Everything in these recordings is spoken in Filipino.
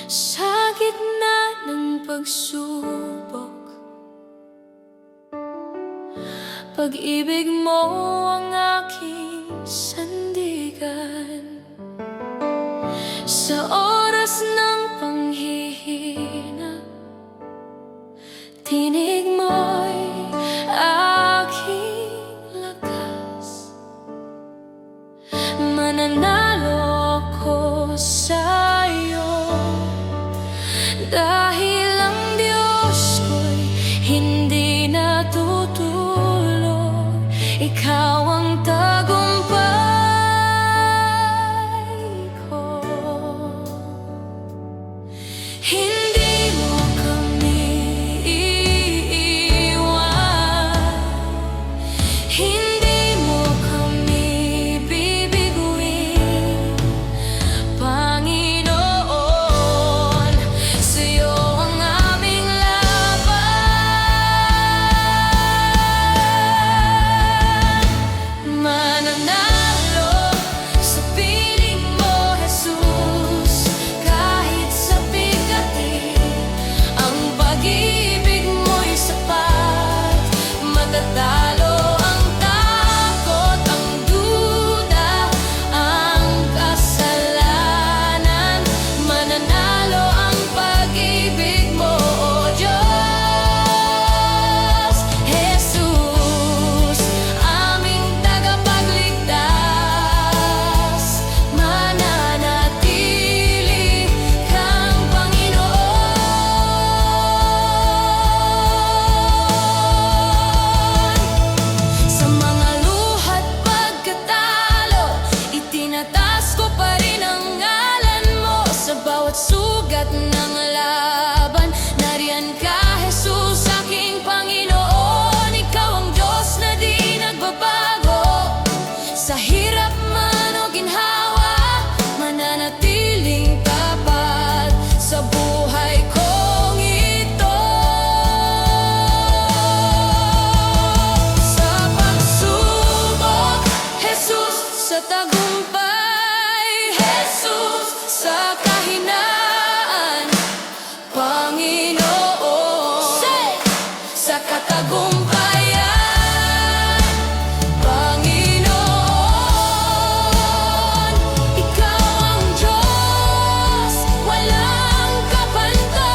Sa gitna ng pagsubok, pag-ibig mo ang aking sandigan. Sa oras ng panghihina, tinig mo'y aking lakas. Mananalo ako sa'yo, dahil ang Diyos ko'y hindi natutulog. Ikaw ang tagumpay ko. Hindi mo kami iiwan, hindi mo kami bibiguin, Panginoon. Sa'yo ang aming laban. Mananalo sa piling mo, Jesus, kahit sa bigati. Ang pag-ibig mo'y sapat, matatalo ang takot, ang duda, ang kasalanan. Mananalo ang pag-ibig mo, O Diyos. Jesus, aming tagapagligtas, mananatili kang Panginoon. Sa mga luha't pagkatalo, itinataas ko pa rin ang ngalan mo. Sa bawat sugat ng laban, nariyan ka, Jesus, aking Panginoon. Ikaw ang Diyos na di nagbabago. Sa hirap man o ginhawa, mananatiling tapat sa buhay kong ito. Sa pagsubok, Jesus, sa tagumpay, Jesus, sa kahinaan, Panginoon. Sa katagumpayan, Panginoon. Ikaw ang Diyos, walang kapantay.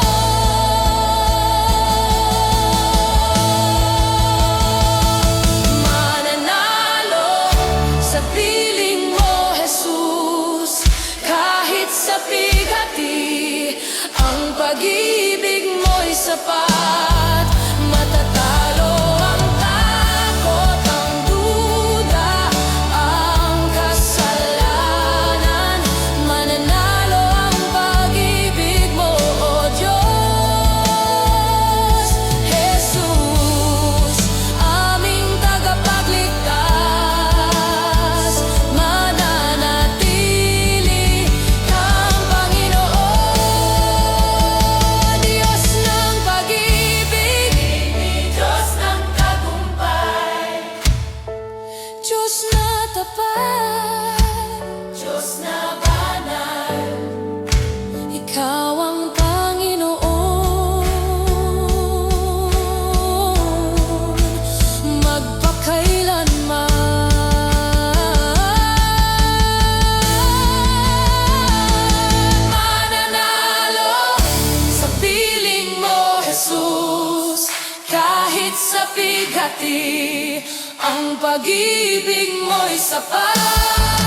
Mananalo sa piling mo, Jesus, kahit sa bigati. Ang pag-ibig mo'y sapat, matatalo ang takot, ang duda, ang kasalanan. Mananalo ang pag-ibig mo, O Diyos. Jesus, aming tagapagligtas, mananatili kang Panginoon. Diyos ng pag-ibig, Diyos ng tagumpay, Diyos na tapat, Diyos na banal. Ikaw ang Panginoon, magpakailanman. Mananalo sa piling mo, Jesus, kahit sa bigati. Ang pag-ibig mo'y sapat.